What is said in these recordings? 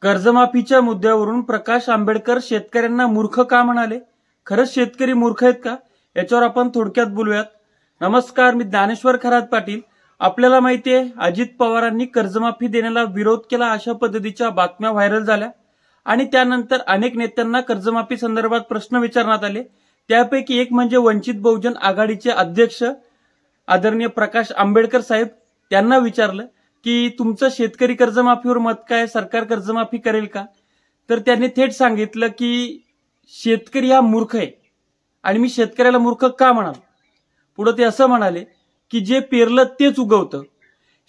कर्जमाफीच्या मुद्द्यावरून प्रकाश आंबेडकर शेतकऱ्यांना मूर्ख का म्हणाले? खरंच शेतकरी मूर्ख आहेत का? याच्यावर आपण थोडक्यात बोलूयात. नमस्कार, मी ज्ञानेश्वर खरात पाटील. आपल्याला माहितीये अजित पवारांनी कर्जमाफी देण्याला विरोध केला अशा पद्धतीच्या बातम्या व्हायरल झाल्या आणि त्यानंतर अनेक नेत्यांना कर्जमाफी संदर्भात प्रश्न विचारण्यात आले. त्यापैकी एक म्हणजे वंचित बहुजन आघाडीचे अध्यक्ष आदरणीय प्रकाश आंबेडकर साहेब. त्यांना विचारलं की तुमचं शेतकरी कर्जमाफीवर मत काय, सरकार कर्जमाफी करेल का? तर त्यांनी थेट सांगितलं की शेतकरी हा मूर्ख आहे आणि मी शेतकऱ्याला मूर्ख का म्हणाल. पुढे ते असं म्हणाले की जे पेरलं तेच उगवतं.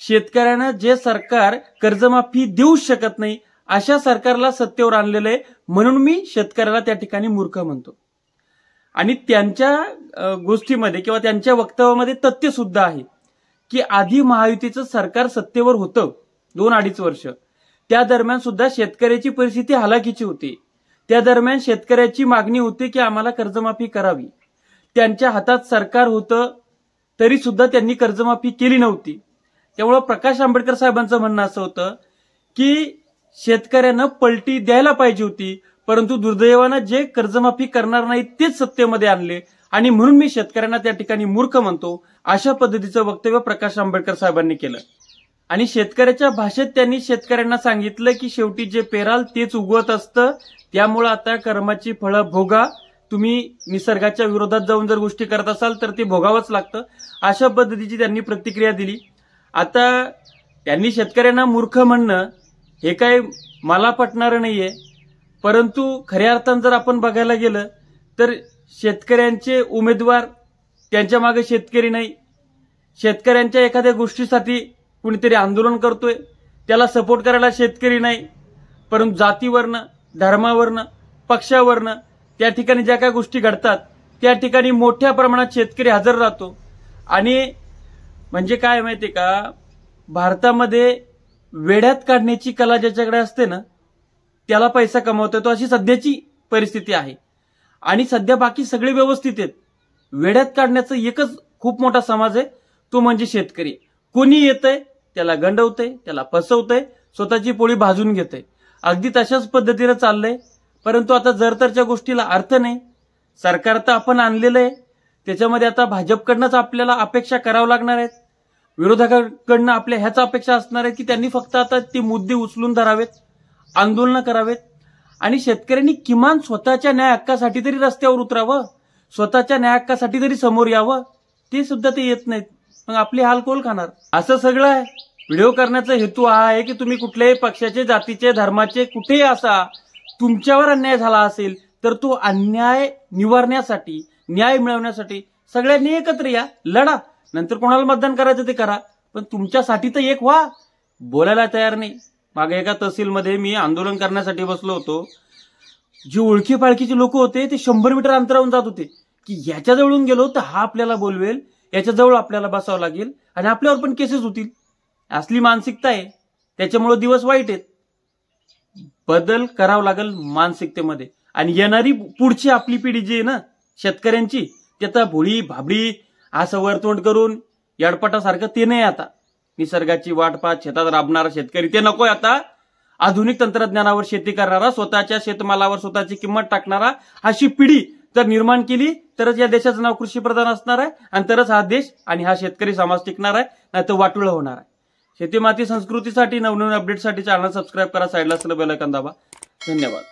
शेतकऱ्यांना जे सरकार कर्जमाफी देऊ शकत नाही अशा सरकारला सत्तेवर आणलेलं आहे, म्हणून मी शेतकऱ्याला त्या ठिकाणी मूर्ख म्हणतो. आणि त्यांच्या गोष्टीमध्ये किंवा त्यांच्या वक्तव्यामध्ये तथ्य सुद्धा आहे की आधी महायुतीचं सरकार सत्तेवर होतं 2-2.5 वर्ष. त्या दरम्यान सुद्धा शेतकऱ्याची परिस्थिती हलाखीची होती. त्या दरम्यान शेतकऱ्याची मागणी होती की आम्हाला कर्जमाफी करावी. त्यांच्या हातात सरकार होतं तरी सुद्धा त्यांनी कर्जमाफी केली नव्हती. त्यामुळे प्रकाश आंबेडकर साहेबांचं म्हणणं असं होतं की शेतकऱ्यांना पलटी द्यायला पाहिजे होती, परंतु दुर्दैवानं जे कर्जमाफी करणार नाही तेच सत्तेमध्ये आणले आणि म्हणून मी शेतकऱ्यांना त्या ठिकाणी मूर्ख म्हणतो. अशा पद्धतीचं वक्तव्य प्रकाश आंबेडकर साहेबांनी केलं. आणि शेतकऱ्याच्या भाषेत त्यांनी शेतकऱ्यांना सांगितलं की शेवटी जे पेराल तेच उगवत असतं, त्यामुळे आता कर्माची फळं भोगा. तुम्ही निसर्गाच्या विरोधात जाऊन जर गोष्टी करत असाल तर ते भोगावंच लागतं. अशा पद्धतीची त्यांनी प्रतिक्रिया दिली. आता त्यांनी शेतकऱ्यांना मूर्ख म्हणणं हे काय मला पटणारं नाहीये, परंतु खऱ्या अर्थानं जर आपण बघायला गेलं तर शेतकऱ्यांचे उमेदवार त्यांच्या मागे शेतकरी नाही. शेतकऱ्यांच्या एखाद्या गोष्टीसाठी कुणीतरी आंदोलन करतोय, त्याला सपोर्ट करायला शेतकरी नाही, परंतु जातीवरनं, धर्मावरनं, पक्षावरनं त्या ठिकाणी ज्या काही गोष्टी घडतात त्या ठिकाणी मोठ्या प्रमाणात शेतकरी हजर राहतो. आणि म्हणजे काय माहितीये का, भारतामध्ये वेड्यात काढण्याची कला ज्याच्याकडे असते ना त्याला पैसा कमवता येतो, अशी सध्याची परिस्थिती आहे. आणि सध्या बाकी सगळे व्यवस्थित आहेत. वेड्यात काढण्याचं एकच खूप मोठा समाज आहे, तो म्हणजे शेतकरी. कोणी येतंय त्याला गंडवतंय, त्याला फसवतंय, स्वतःची पोळी भाजून घेतंय. अगदी तशाच पद्धतीनं चाललंय. परंतु आता जरतरच्या गोष्टीला अर्थ नाही. सरकार तर आपण आणलेलं आहे, त्याच्यामध्ये आता भाजपकडनंच आपल्याला अपेक्षा करावं लागणार आहेत. विरोधकांकडनं आपल्या ह्याच अपेक्षा असणार आहेत की त्यांनी फक्त आता ते मुद्दे उचलून धरावेत, आंदोलन करावेत आणि शेतकऱ्यांनी किमान स्वतःच्या न्याय हक्कासाठी तरी रस्त्यावर उतरावं, स्वतःच्या न्याय हक्कासाठी तरी समोर यावं. ते सुद्धा ते येत नाहीत. मग आपली हाल कोण खाणार? असं सगळं आहे. व्हिडिओ करण्याचा हेतू हा आहे की तुम्ही कुठल्याही पक्षाचे, जातीचे, धर्माचे कुठेही असा, तुमच्यावर अन्याय झाला असेल तर तो अन्याय निवारण्यासाठी, न्याय मिळवण्यासाठी सगळ्यांनी एकत्र या, लढा. नंतर कोणाला मतदान करायचं ते करा, पण तुमच्यासाठी तर एक व्हा. बोलायला तयार नाही. मागे एका तहसीलमध्ये मी आंदोलन करण्यासाठी बसलो होतो. जे ओळखी पाळखीचे लोक होते ते 100 मीटर अंतरावून जात होते की याच्या जवळून गेलो तर हा आपल्याला बोलवेल, याच्या जवळ आपल्याला बसावं लागेल आणि आपल्यावर पण केसेस होतील. असली मानसिकता आहे. त्याच्यामुळे दिवस वाईट आहेत. बदल करावा लागेल मानसिकतेमध्ये. आणि येणारी पुढची आपली पिढी जी आहे ना शेतकऱ्यांची, ती आता भोळी भाबडी असं वरतोंड करून यडपटासारखं ते नाही. आता निसर्गाची वाट पाहत शेतात राबणारा शेतकरी ते नकोय. आता आधुनिक तंत्रज्ञानावर शेती करणारा, स्वतःच्या शेतमालावर स्वतःची किंमत टाकणारा अशी पिढी जर निर्माण केली तरच या देशाचं नाव कृषीप्रधान असणार आहे आणि तरच हा देश आणि हा शेतकरी समाज टिकणार आहे, नाही तर वाटुळं होणार आहे. शेती माती संस्कृतीसाठी नवनवीन अपडेटसाठी चॅनल सबस्क्राईब करा, साईडला असलेलं बेल आयकॉन दाबा. धन्यवाद.